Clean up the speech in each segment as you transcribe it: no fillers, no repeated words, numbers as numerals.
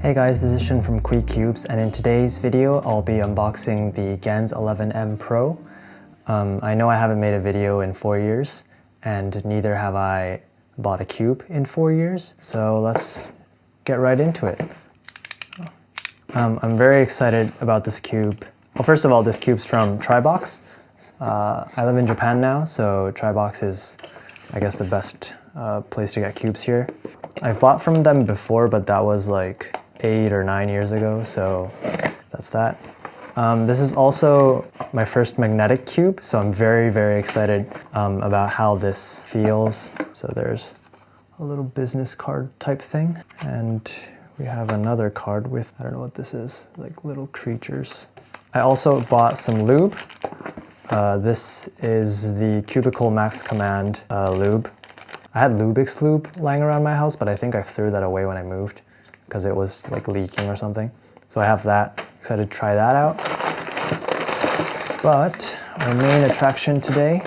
Hey guys, this is Shun from kewbs, and in today's video I'll be unboxing the GAN's 11M Pro. I know I haven't made a video in 4 years, and neither have I bought a cube in 4 years, so let's get right into it. I'm very excited about this cube. Well, first of all, this cube's from Tribox. I live in Japan now, so Tribox is, I guess, the best place to get cubes here. I've bought from them before, but that was like 8 or 9 years ago, so that's that. This is also my first magnetic cube, so I'm very excited about how this feels. So there's a little business card type thing, and we have another card with, I don't know what this is, like little creatures. I also bought some lube. This is the Cubicle Max Command lube. I had Lubix lube lying around my house, but I think I threw that away when I moved because it was like leaking or something. So I have that. Excited to try that out. But our main attraction today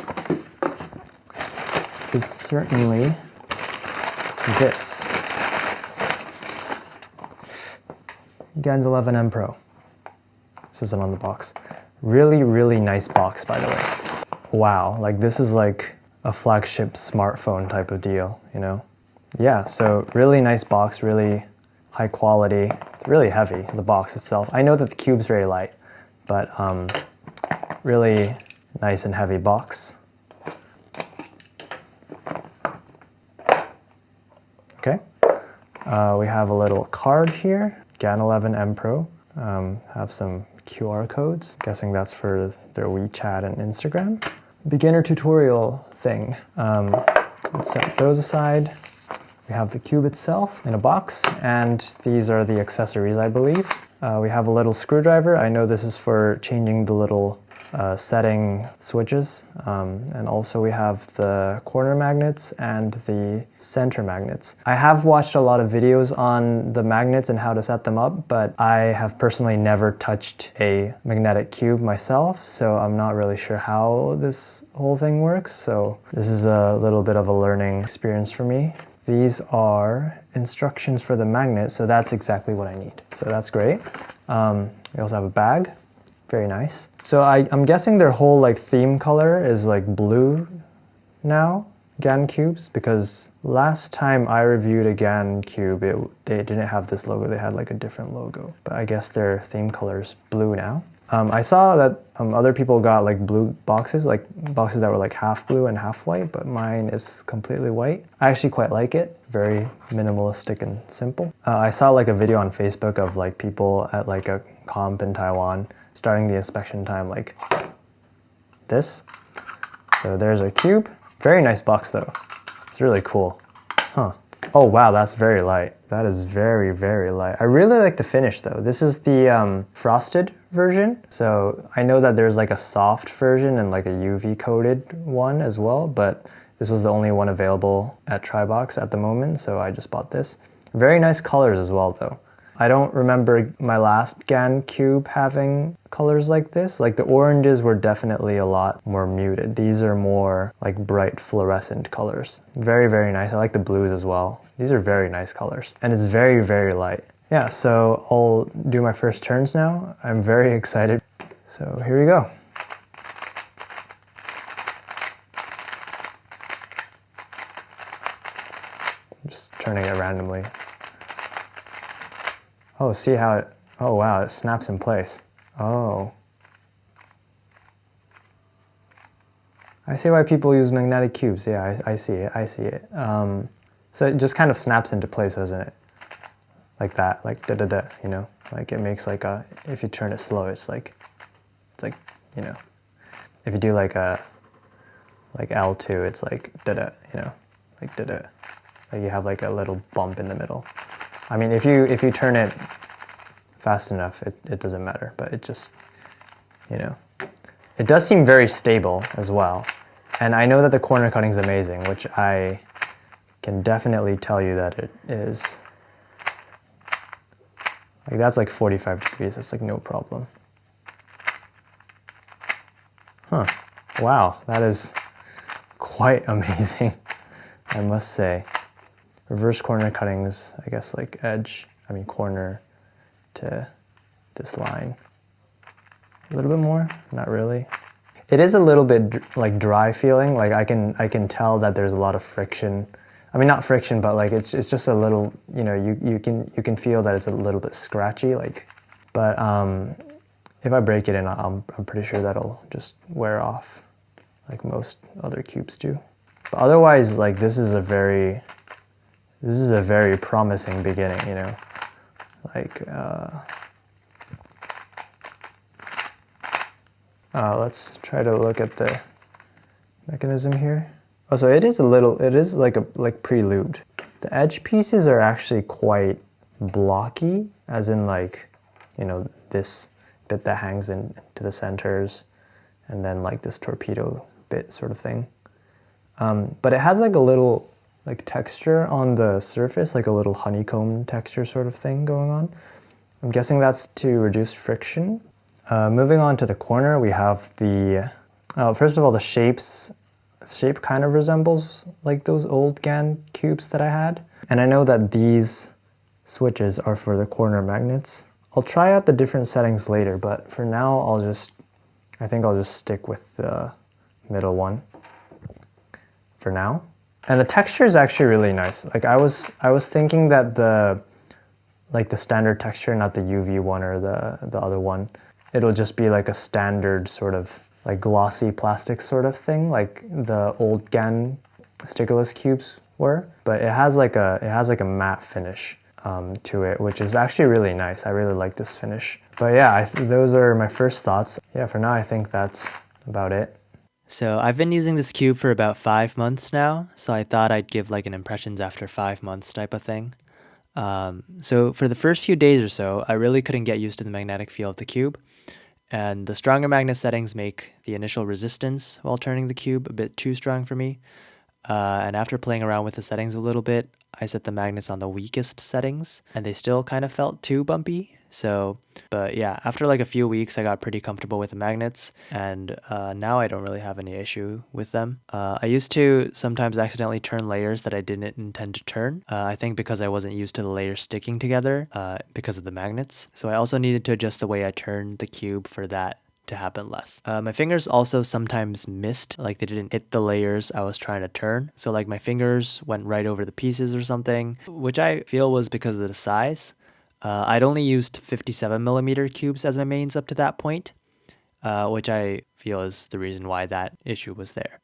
is certainly this. GAN's 11M Pro. This isn't on the box. Really nice box, by the way. Wow, like this is like a flagship smartphone type of deal, you know? Yeah, so really nice box, really high quality, really heavy, the box itself. I know that the cube's very light, but really nice and heavy box. Okay, we have a little card here, GAN 11M Pro. Have some QR codes, guessing that's for their WeChat and Instagram. Beginner tutorial thing. Let's set those aside. We have the cube itself in a box, and these are the accessories, I believe. We have a little screwdriver. I know this is for changing the little setting switches. And also we have the corner magnets and the center magnets. I have watched a lot of videos on the magnets and how to set them up, but I have personally never touched a magnetic cube myself, so I'm not really sure how this whole thing works. So this is a little bit of a learning experience for me. These are instructions for the magnet, so that's exactly what I need. So that's great. We also have a bag. Very nice. So I'm guessing their whole like theme color is like blue now, GAN cubes, because last time I reviewed a GAN cube, they didn't have this logo, they had like a different logo. But I guess their theme color is blue now. I saw that other people got like blue boxes, like boxes that were like half blue and half white, but mine is completely white. I actually quite like it, very minimalistic and simple. I saw like a video on Facebook of like people at like a comp in Taiwan starting the inspection time like this. So there's our cube. Very nice box though. It's really cool. Huh. Oh wow, that's very light. That is very light. I really like the finish though. This is the frosted version. So I know that there's like a soft version and like a UV coated one as well, but this was the only one available at Tribox at the moment, so I just bought this. Very nice colors as well though. I don't remember my last GAN cube having colors like this. Like the oranges were definitely a lot more muted. These are more like bright fluorescent colors. Very nice. I like the blues as well. These are very nice colors. And it's very light. Yeah, so I'll do my first turns now. I'm very excited. So here we go. I'm just turning it randomly. Oh, see how it, oh wow, it snaps in place. Oh. I see why people use magnetic cubes. Yeah, I see it. So it just kind of snaps into place, doesn't it? Like that, like da-da-da, you know? Like it makes like a, if you turn it slow, it's like, you know. If you do like a, like L2, it's like da-da, you know? Like da-da. Like you have like a little bump in the middle. I mean, if you turn it fast enough, it doesn't matter, but it just, you know. It does seem very stable as well. And I know that the corner cutting is amazing, which I can definitely tell you that it is. Like that's like 45 degrees, that's like no problem. Huh, wow, that is quite amazing, I must say. Reverse corner cuttings, I guess like edge, corner to this line. A little bit more, not really. It is a little bit like dry feeling. Like I can tell that there's a lot of friction. I mean, not friction, but like it's just a little, you know, you can feel that it's a little bit scratchy. Like, but if I break it in, I'm pretty sure that'll just wear off, like most other cubes do. But otherwise, like this is a very promising beginning, you know. Like, let's try to look at the mechanism here. Oh, so it is like pre-lubed. The edge pieces are actually quite blocky, as in like, you know, this bit that hangs into the centers, and then like this torpedo bit sort of thing. But it has like a little like texture on the surface, like a little honeycomb texture sort of thing going on. I'm guessing that's to reduce friction. Moving on to the corner, we have the, first of all, the shape kind of resembles like those old GAN cubes that I had. And I know that these switches are for the corner magnets. I'll try out the different settings later, but for now, I think I'll just stick with the middle one for now. And the texture is actually really nice. Like I was thinking that the standard texture, not the UV one or the other one, it'll just be like a standard sort of like glossy plastic sort of thing, like the old GAN stickerless cubes were. But it has like a matte finish to it, which is actually really nice. I really like this finish. But yeah, those are my first thoughts. Yeah, for now I think that's about it. So I've been using this cube for about 5 months now, so I thought I'd give like an impressions after 5 months type of thing. So for the first few days or so, I really couldn't get used to the magnetic feel of the cube, and the stronger magnet settings make the initial resistance while turning the cube a bit too strong for me. And after playing around with the settings a little bit, I set the magnets on the weakest settings, and they still kind of felt too bumpy. So, but yeah, after like a few weeks, I got pretty comfortable with the magnets, and now I don't really have any issue with them. I used to sometimes accidentally turn layers that I didn't intend to turn, I think because I wasn't used to the layers sticking together because of the magnets. So I also needed to adjust the way I turned the cube for that to happen less. My fingers also sometimes missed, like they didn't hit the layers I was trying to turn. So like my fingers went right over the pieces or something, which I feel was because of the size. I'd only used 57mm cubes as my mains up to that point, which I feel is the reason why that issue was there.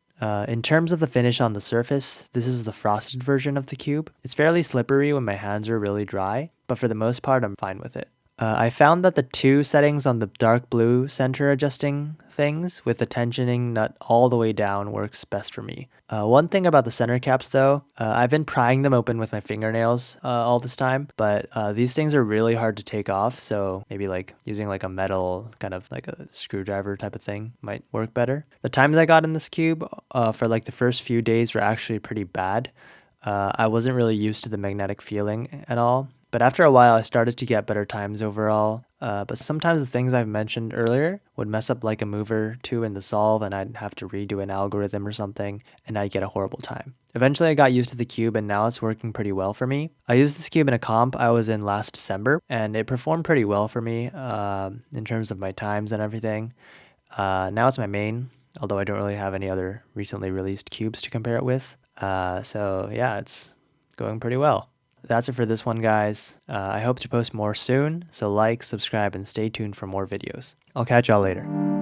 In terms of the finish on the surface, this is the frosted version of the cube. It's fairly slippery when my hands are really dry, but for the most part, I'm fine with it. I found that the two settings on the dark blue center adjusting things with the tensioning nut all the way down works best for me. One thing about the center caps though, I've been prying them open with my fingernails all this time, but these things are really hard to take off, so maybe like using like a metal kind of like a screwdriver type of thing might work better. The times I got in this cube for like the first few days were actually pretty bad. I wasn't really used to the magnetic feeling at all. But after a while, I started to get better times overall. But sometimes the things I've mentioned earlier would mess up like a move or two in the solve, and I'd have to redo an algorithm or something, and I'd get a horrible time. Eventually, I got used to the cube, and now it's working pretty well for me. I used this cube in a comp I was in last December, and it performed pretty well for me in terms of my times and everything. Now it's my main, although I don't really have any other recently released cubes to compare it with. So yeah, it's going pretty well. That's it for this one, guys. I hope to post more soon, so like, subscribe, and stay tuned for more videos. I'll catch y'all later.